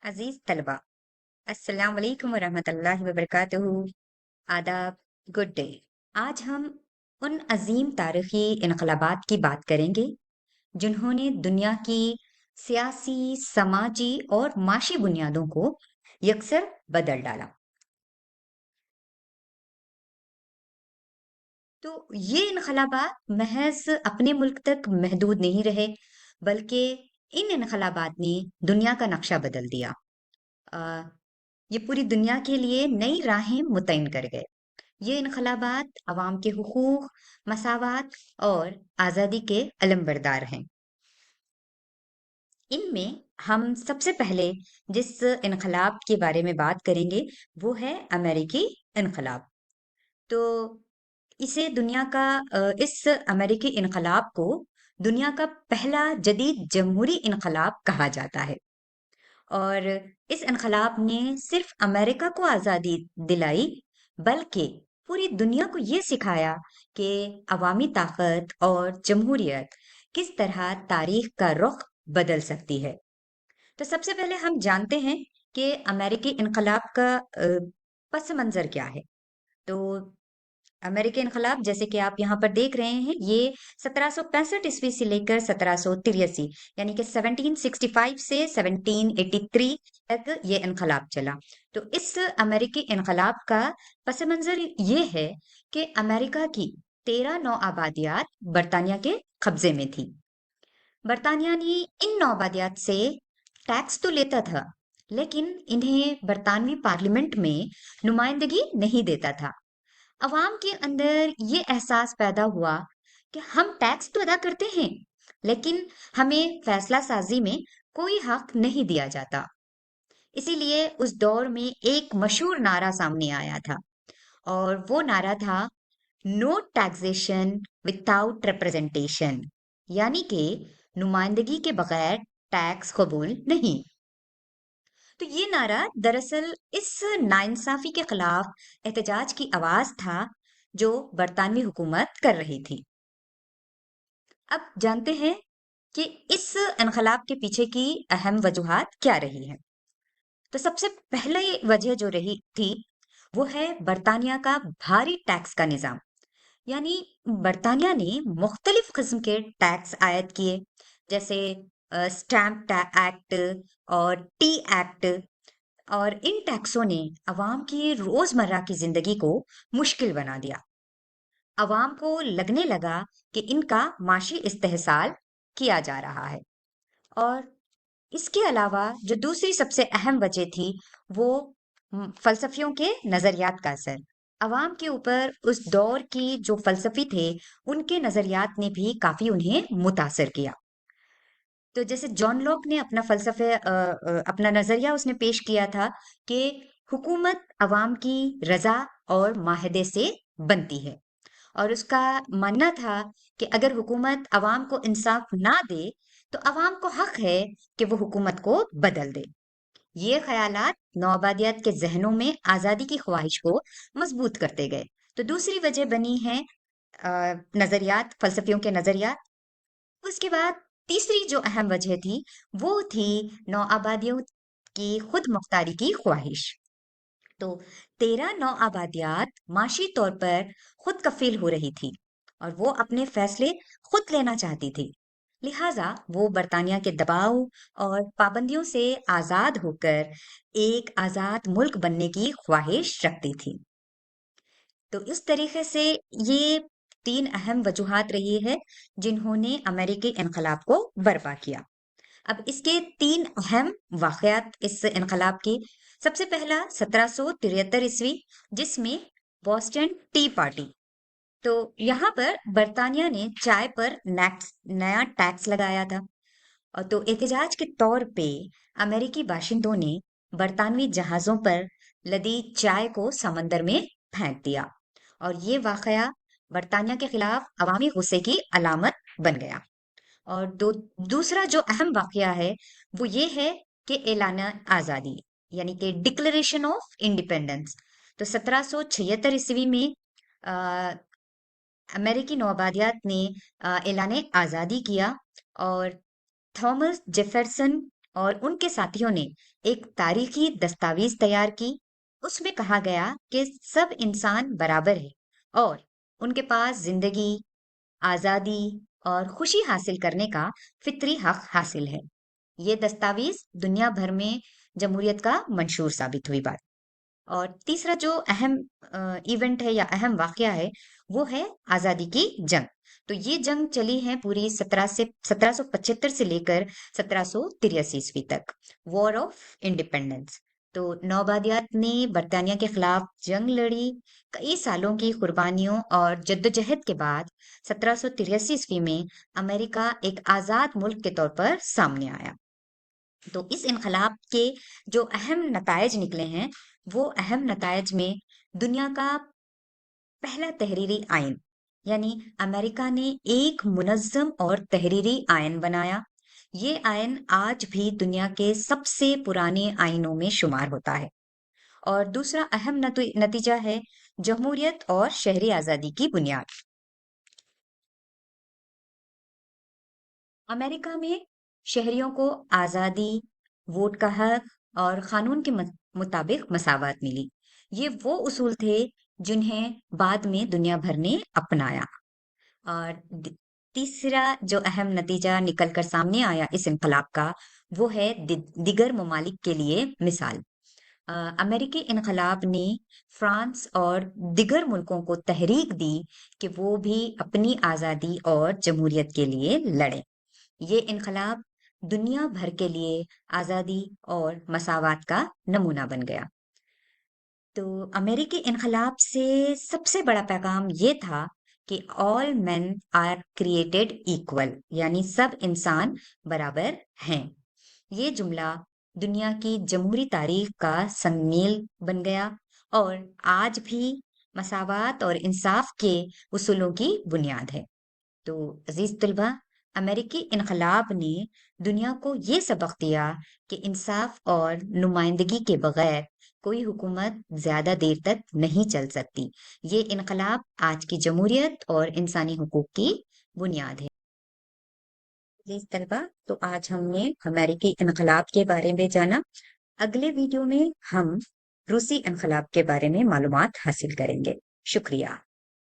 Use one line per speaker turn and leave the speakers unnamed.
अजीज तलबा, अस्सलाम वालेकुम वरहमतुल्लाहि वबरकातुहू। आदाब, गुड डे। आज हम उन अजीम तारीखी इनकलाबात की बात करेंगे जिन्होंने दुनिया की सियासी, समाजी और माशी बुनियादों को यकसर बदल डाला। तो ये इनकलाबात महज अपने मुल्क तक महदूद नहीं रहे, बल्कि इन इनकलाबात ने दुनिया का नक्शा बदल दिया। अ, ये पूरी दुनिया के लिए नई राहें मुतय्यन कर गए। ये इनकलाबात अवाम के हुकूक, मसावात और आज़ादी के अलमबरदार हैं। इनमें हम सबसे पहले जिस इनकलाब के बारे में बात करेंगे वो है अमेरिकी इनकलाब। तो इसे दुनिया का इस अमेरिकी इनकलाब को दुनिया का पहला जदीद जमहूरी इनकलाब कहा जाता है। और इस इनकलाब ने सिर्फ अमेरिका को आज़ादी दिलाई, बल्कि पूरी दुनिया को ये सिखाया कि अवामी ताकत और जमहूरियत किस तरह तारीख का रुख बदल सकती है। तो सबसे पहले हम जानते हैं कि अमेरिकी इनकलाब का पस मंजर क्या है। तो अमेरिकी इनकलाब जैसे कि आप यहाँ पर देख रहे हैं, ये 1765 ईस्वी से लेकर 1783 यानी कि 1765 से 1783 तक ये इनकलाब चला। तो इस अमेरिकी इनकलाब का पस मंजर ये है कि अमेरिका की 13 नौ आबादियात बरतानिया के कब्जे में थी। बरतानिया ने इन नौ आबादियात से टैक्स तो लेता था, लेकिन इन्हें बरतानवी पार्लियामेंट में नुमाइंदगी नहीं देता था। अवाम के अंदर ये एहसास पैदा हुआ कि हम टैक्स तो अदा करते हैं, लेकिन हमें फैसला साजी में कोई हक नहीं दिया जाता। इसीलिए उस दौर में एक मशहूर नारा सामने आया था, और वो नारा था नो टैक्सेशन विदाउट रिप्रेजेंटेशन, यानी कि नुमाइंदगी के बगैर टैक्स कबूल नहीं। तो ये नारा दरअसल इस नाइंसाफी के खिलाफ एहतजाज की आवाज था जो बरतानवी हुकूमत कर रही थी। अब जानते हैं कि इस इनकलाब के पीछे की अहम वजूहात क्या रही हैं। तो सबसे पहले वजह जो रही थी वो है बरतानिया का भारी टैक्स का निजाम। यानी बरतानिया ने मुख्तलिफ किस्म के टैक्स आयद किए, जैसे स्टैम्प एक्ट और टी एक्ट। और इन टैक्सों ने अवाम की रोजमर्रा की जिंदगी को मुश्किल बना दिया। अवाम को लगने लगा कि इनका माशी इस्तेहसाल किया जा रहा है। और इसके अलावा जो दूसरी सबसे अहम वजह थी वो फलसफियों के नजरियात का असर। अवाम के ऊपर उस दौर की जो फलसफी थे उनके नजरियात ने भी काफी उन्हें मुतासर किया। तो जैसे जॉन लॉक ने अपना अपना नजरिया उसने पेश किया था कि हुकूमत अवाम की रजा और माहदे से बनती है। और उसका मानना था कि अगर हुकूमत अवाम को इंसाफ ना दे तो अवाम को हक है कि वो हुकूमत को बदल दे। ये ख्यालात नौआबादियत के जहनों में आजादी की ख्वाहिश को मजबूत करते गए। तो दूसरी वजह बनी है नजरियात, फलसफियों के नजरियात। उसके बाद तीसरी जो अहम वजह थी वो थी नौआबादियों की खुद मुख्तारी की ख्वाहिश। तो 13 नौ आबादियात माशी तौर पर खुद कफील हो रही थी और वो अपने फैसले खुद लेना चाहती थी। लिहाजा वो बरतानिया के दबाव और पाबंदियों से आजाद होकर एक आजाद मुल्क बनने की ख्वाहिश रखती थी। तो इस तरीके से ये तीन अहम वजूहात रही है जिन्होंने अमेरिकी इनकलाब को बर्पा किया। अब इसके तीन अहम वाकयात इस इनकलाब की। सबसे पहला 1773 ईस्वी, जिसमें बॉस्टन टी पार्टी। तो यहाँ पर बरतानिया ने चाय पर नया टैक्स लगाया था। और तो एहतजाज के तौर पे अमेरिकी बाशिंदों ने बरतानवी जहाजों पर लदी चाय को समंदर में फेंक दिया। और ये वाकया बरतानिया के खिलाफ अवामी गुस्से की अलामत बन गया। और दूसरा जो अहम वाकया है वो ये है कि ऐलान आजादी, यानी कि डिक्लेरेशन ऑफ इंडिपेंडेंस। तो 1776 ईस्वी में अ, अमेरिकी नौआबादियात ने ऐलान आजादी किया। और थॉमस जेफरसन और उनके साथियों ने एक तारीखी दस्तावेज तैयार की। उसमें कहा गया कि सब इंसान बराबर है और उनके पास जिंदगी, आजादी और खुशी हासिल करने का फितरी हक हासिल है। ये दस्तावेज दुनिया भर में जमहूरियत का मंशूर साबित हुई बात। और तीसरा जो अहम इवेंट है या अहम वाकया है, वो है आजादी की जंग। तो ये जंग चली है पूरी 1775 से लेकर 1783 ईस्वी तक, वॉर ऑफ इंडिपेंडेंस। तो नौबादियात ने बरतानिया के खिलाफ जंग लड़ी। कई सालों की कुर्बानियों और जद्दोजहद के बाद 1783 ईस्वी में अमेरिका एक आजाद मुल्क के तौर पर सामने आया। तो इस इनकलाब के जो अहम नतायज निकले हैं, वो अहम नतायज में दुनिया का पहला तहरीरी आयन, यानी अमेरिका ने एक मुनज़्ज़म और तहरीरी आयन बनाया। ये आयन आज भी दुनिया के सबसे पुराने आयनों में शुमार होता है। और दूसरा अहम नतीजा है जमहूरियत और शहरी आज़ादी की बुनियाद। अमेरिका में शहरियों को आज़ादी, वोट का हक और कानून के मुताबिक मसावत मिली। ये वो उसूल थे जिन्हें बाद में दुनिया भर ने अपनाया। और तीसरा जो अहम नतीजा निकल कर सामने आया इस इनकलाब का, वो है दिगर ममालिक के लिए मिसाल। अ, अमेरिकी इनकलाब ने फ्रांस और दिगर मुल्कों को तहरीक दी कि वो भी अपनी आज़ादी और जमहूरियत के लिए लड़ें। ये इनकलाब दुनिया भर के लिए आज़ादी और मसावत का नमूना बन गया। तो अमेरिकी इनकलाब से सबसे बड़ा पैगाम ये था कि all men are created equal, यानी सब इंसान बराबर हैं। ये जुमला दुनिया की जमहूरी तारीख का संगमील बन गया और आज भी मसावत और इंसाफ के उसूलों की बुनियाद है। तो अजीज तलबा, अमेरिकी इनकलाब ने दुनिया को ये सबक दिया कि इंसाफ और नुमाइंदगी के बगैर कोई हुकूमत ज्यादा देर तक नहीं चल सकती। ये इनकलाब आज की जमहूरियत और इंसानी हुकूक की बुनियाद है। अजीज तलबा, तो आज हमने अमेरिकी इनकलाब के बारे में जाना। अगले वीडियो में हम रूसी इनकलाब के बारे में मालूमात हासिल करेंगे। शुक्रिया।